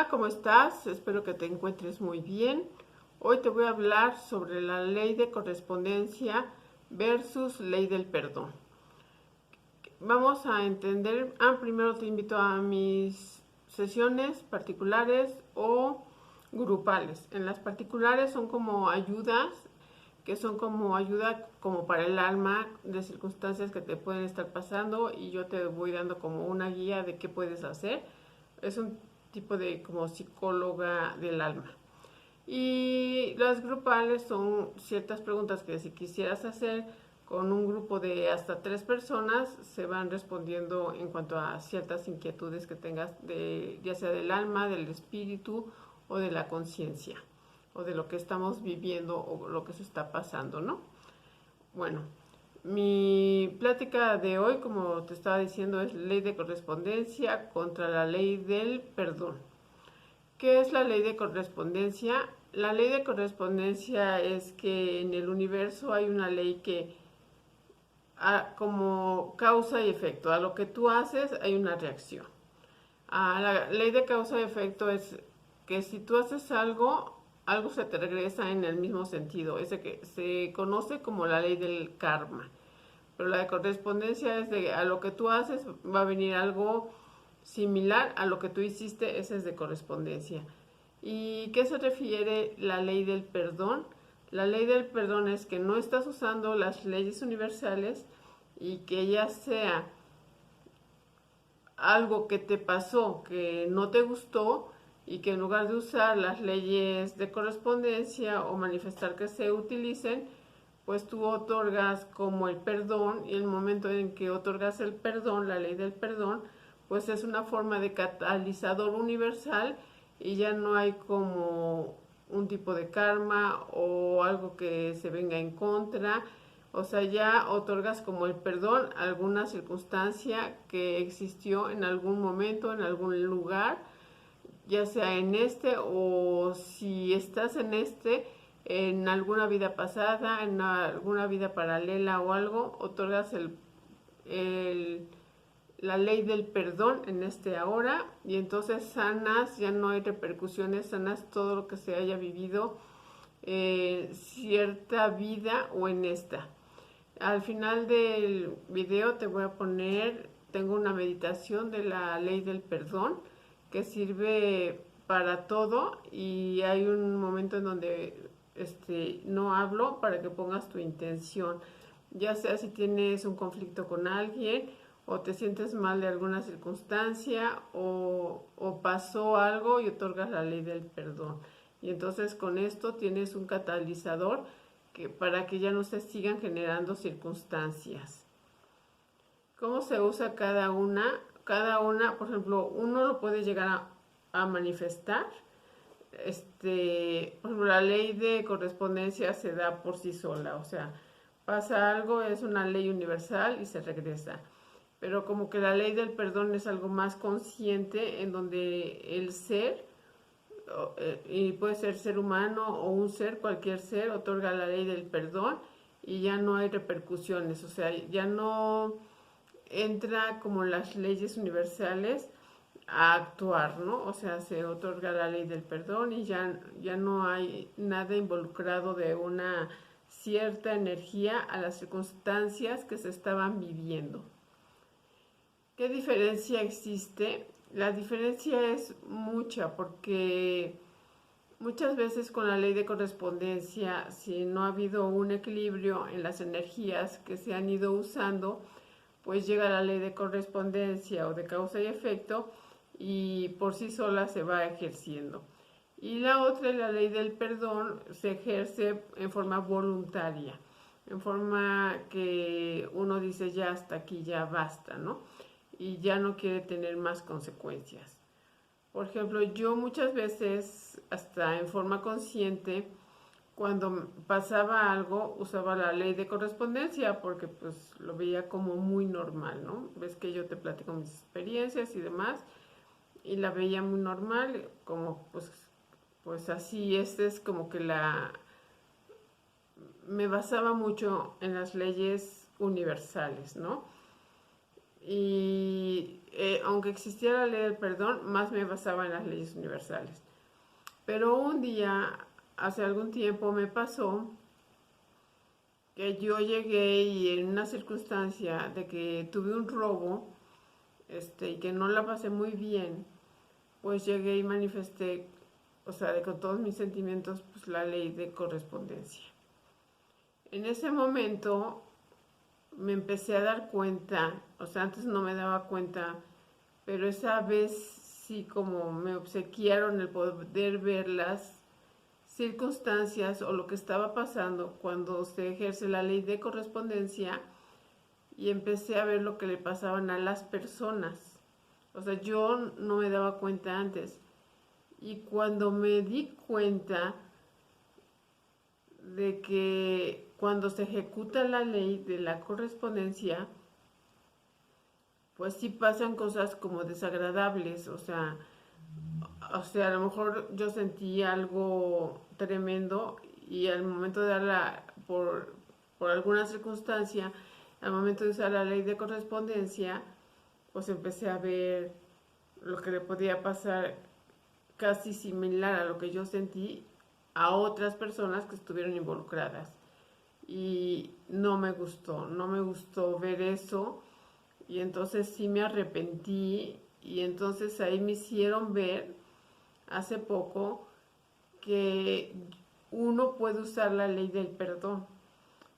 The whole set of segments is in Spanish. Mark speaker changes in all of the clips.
Speaker 1: Hola, ¿cómo estás? Espero que te encuentres muy bien. Hoy te voy a hablar sobre la ley de correspondencia versus ley del perdón. Vamos a entender, primero te invito a mis sesiones particulares o grupales. En las particulares son como ayudas, que son como ayuda como para el alma de circunstancias que te pueden estar pasando y yo te voy dando como una guía de qué puedes hacer. Es un tipo de como psicóloga del alma. Y las grupales son ciertas preguntas que si quisieras hacer con un grupo de hasta 3 personas, se van respondiendo en cuanto a ciertas inquietudes que tengas, ya sea del alma, del espíritu o de la conciencia, o de lo que estamos viviendo o lo que se está pasando, ¿no? Bueno, mi plática de hoy, como te estaba diciendo, es ley de correspondencia contra la ley del perdón. ¿Qué es la ley de correspondencia? La ley de correspondencia es que en el universo hay una ley que como causa y efecto. A lo que tú haces hay una reacción. La ley de causa y efecto es que si tú haces algo, algo se te regresa en el mismo sentido. Ese que se conoce como la ley del karma. Pero la de correspondencia es de a lo que tú haces va a venir algo similar a lo que tú hiciste, ese es de correspondencia. ¿Y qué se refiere la ley del perdón? La ley del perdón es que no estás usando las leyes universales y que ya sea algo que te pasó que no te gustó y que en lugar de usar las leyes de correspondencia o manifestar que se utilicen, pues tú otorgas como el perdón y el momento en que otorgas el perdón, la ley del perdón, pues es una forma de catalizador universal y ya no hay como un tipo de karma o algo que se venga en contra. O sea, ya otorgas como el perdón a alguna circunstancia que existió en algún momento, en algún lugar, ya sea en este o si estás en este, en alguna vida pasada, en alguna vida paralela o algo, otorgas el, la ley del perdón en este ahora y entonces sanas, ya no hay repercusiones, sanas todo lo que se haya vivido cierta vida o en esta. Al final del video te voy a poner, tengo una meditación de la ley del perdón que sirve para todo y hay un momento en donde no hablo para que pongas tu intención, ya sea si tienes un conflicto con alguien o te sientes mal de alguna circunstancia o pasó algo y otorgas la ley del perdón. Y entonces con esto tienes un catalizador para que ya no se sigan generando circunstancias. ¿Cómo se usa cada una? Cada una, por ejemplo, uno lo puede llegar a manifestar. Por ejemplo, la ley de correspondencia se da por sí sola, o sea, pasa algo, es una ley universal y se regresa. Pero como que la ley del perdón es algo más consciente en donde el ser y puede ser humano o un ser, cualquier ser, otorga la ley del perdón y ya no hay repercusiones, o sea, ya no entra como las leyes universales a actuar, ¿no? O sea, se otorga la ley del perdón y ya no hay nada involucrado de una cierta energía a las circunstancias que se estaban viviendo. ¿Qué diferencia existe? La diferencia es mucha porque muchas veces con la ley de correspondencia, si no ha habido un equilibrio en las energías que se han ido usando, pues llega la ley de correspondencia o de causa y efecto y por sí sola se va ejerciendo. Y la otra, la ley del perdón, se ejerce en forma voluntaria, en forma que uno dice ya hasta aquí, ya basta, ¿no? Y ya no quiere tener más consecuencias. Por ejemplo, yo muchas veces, hasta en forma consciente, cuando pasaba algo, usaba la ley de correspondencia porque pues lo veía como muy normal, ¿no? Ves que yo te platico mis experiencias y demás, y la veía muy normal, como pues así, es como que me basaba mucho en las leyes universales, ¿no? y aunque existiera la ley del perdón, más me basaba en las leyes universales. Pero un día, hace algún tiempo, me pasó que yo llegué y en una circunstancia de que tuve un robo, y que no la pasé muy bien, pues llegué y manifesté, o sea, con todos mis sentimientos, pues la ley de correspondencia. En ese momento me empecé a dar cuenta, o sea, antes no me daba cuenta, pero esa vez sí como me obsequiaron el poder ver las circunstancias o lo que estaba pasando cuando se ejerce la ley de correspondencia, y empecé a ver lo que le pasaban a las personas. O sea, yo no me daba cuenta antes. Y cuando me di cuenta de que cuando se ejecuta la ley de la correspondencia, pues sí pasan cosas como desagradables, a lo mejor yo sentí algo tremendo y al momento de darla por alguna circunstancia, al momento de usar la ley de correspondencia, pues empecé a ver lo que le podía pasar casi similar a lo que yo sentí a otras personas que estuvieron involucradas. Y no me gustó ver eso, y entonces sí me arrepentí, y entonces ahí me hicieron ver hace poco que uno puede usar la ley del perdón.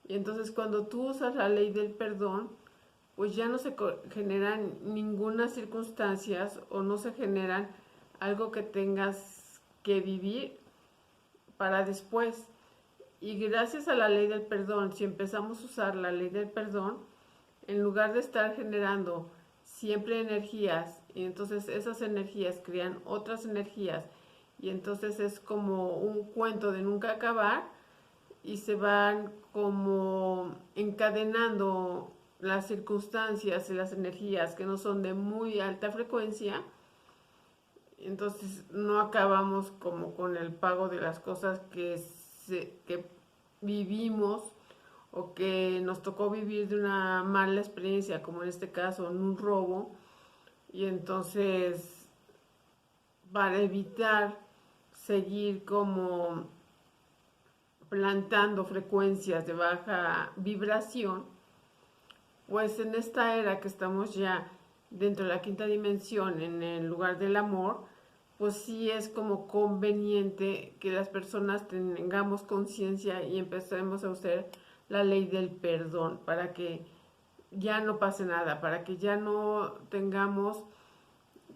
Speaker 1: Y entonces cuando tú usas la ley del perdón, pues ya no se generan ninguna circunstancias o no se generan algo que tengas que vivir para después. Y gracias a la ley del perdón, si empezamos a usar la ley del perdón, en lugar de estar generando siempre energías, y entonces esas energías crean otras energías, y entonces es como un cuento de nunca acabar, y se van como encadenando las circunstancias y las energías que no son de muy alta frecuencia, entonces no acabamos como con el pago de las cosas que vivimos o que nos tocó vivir de una mala experiencia, como en este caso, en un robo. Y entonces, para evitar seguir como plantando frecuencias de baja vibración, pues en esta era que estamos ya dentro de la quinta dimensión, en el lugar del amor, pues sí es como conveniente que las personas tengamos conciencia y empecemos a usar la ley del perdón para que ya no pase nada, para que ya no tengamos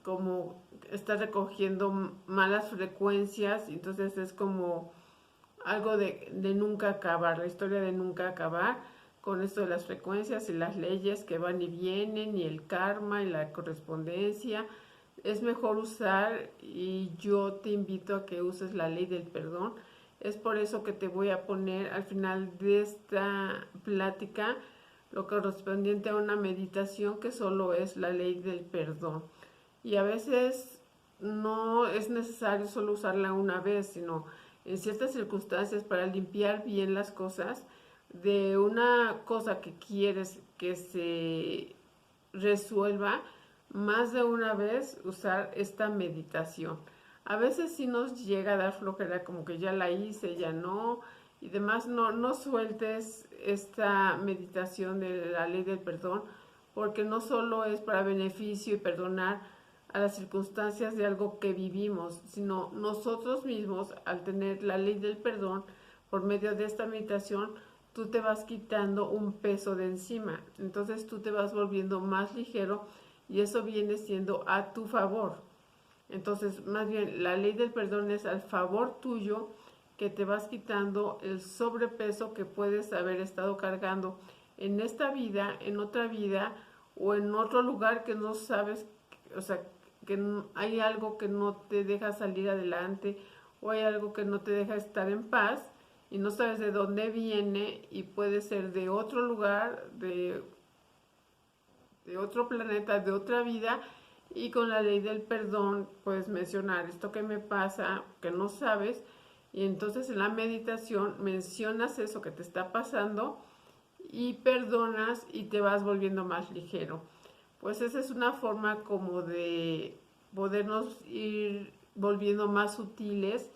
Speaker 1: como estar recogiendo malas frecuencias. Entonces es como algo de nunca acabar, la historia de nunca acabar, con esto de las frecuencias y las leyes que van y vienen, y el karma y la correspondencia. Es mejor usar, y yo te invito a que uses la ley del perdón. Es por eso que te voy a poner al final de esta plática lo correspondiente a una meditación que solo es la ley del perdón. Y a veces no es necesario solo usarla una vez, sino en ciertas circunstancias para limpiar bien las cosas de una cosa que quieres que se resuelva. Más de una vez usar esta meditación. A veces sí nos llega a dar flojera, como que ya la hice, ya no, y demás. No sueltes esta meditación de la ley del perdón, porque no solo es para beneficio y perdonar a las circunstancias de algo que vivimos, sino nosotros mismos, al tener la ley del perdón, por medio de esta meditación, tú te vas quitando un peso de encima. Entonces tú te vas volviendo más ligero, y eso viene siendo a tu favor. Entonces, más bien, la ley del perdón es al favor tuyo, que te vas quitando el sobrepeso que puedes haber estado cargando en esta vida, en otra vida o en otro lugar que no sabes, o sea, que hay algo que no te deja salir adelante, o hay algo que no te deja estar en paz y no sabes de dónde viene, y puede ser de otro lugar, de otro planeta, de otra vida. Y con la ley del perdón puedes mencionar esto que me pasa, que no sabes, y entonces en la meditación mencionas eso que te está pasando y perdonas, y te vas volviendo más ligero. pues esa es una forma como de podernos ir volviendo más sutiles,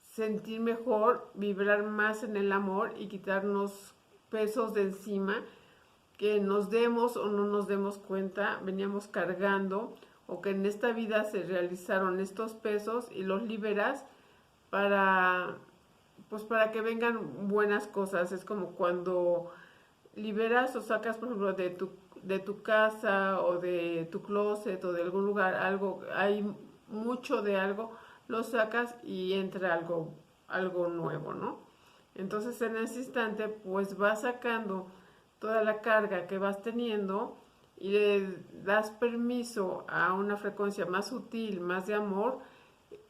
Speaker 1: sentir mejor, vibrar más en el amor y quitarnos pesos de encima que nos demos o no nos demos cuenta, veníamos cargando, o que en esta vida se realizaron estos pesos y los liberas para, pues para que vengan buenas cosas. Es como cuando liberas o sacas, por ejemplo, de tu casa o de tu closet o de algún lugar algo, hay mucho de algo, lo sacas y entra algo nuevo, ¿no? Entonces en ese instante pues vas sacando toda la carga que vas teniendo y le das permiso a una frecuencia más sutil, más de amor,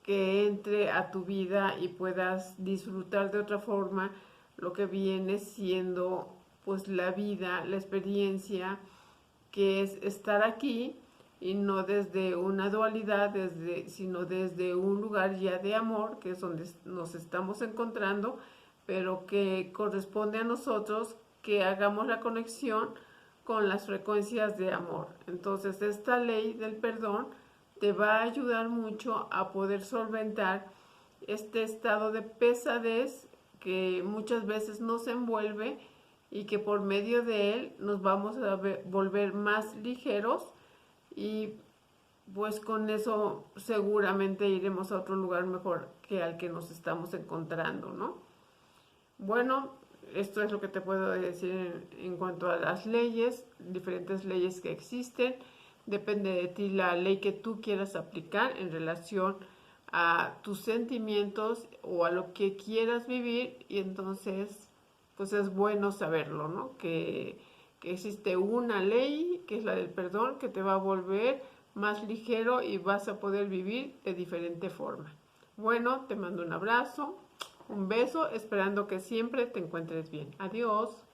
Speaker 1: que entre a tu vida y puedas disfrutar de otra forma lo que viene siendo pues la vida, la experiencia, que es estar aquí y no desde una dualidad, sino desde un lugar ya de amor, que es donde nos estamos encontrando, pero que corresponde a nosotros que hagamos la conexión con las frecuencias de amor. Entonces, esta ley del perdón te va a ayudar mucho a poder solventar este estado de pesadez que muchas veces nos envuelve y que por medio de él nos vamos a volver más ligeros y pues con eso seguramente iremos a otro lugar mejor que al que nos estamos encontrando, ¿no? Bueno, esto es lo que te puedo decir en cuanto a las leyes, diferentes leyes que existen. Depende de ti la ley que tú quieras aplicar en relación a tus sentimientos o a lo que quieras vivir, y entonces pues es bueno saberlo, ¿no? Que existe una ley, que es la del perdón, que te va a volver más ligero y vas a poder vivir de diferente forma. Bueno, te mando un abrazo, un beso, esperando que siempre te encuentres bien. Adiós.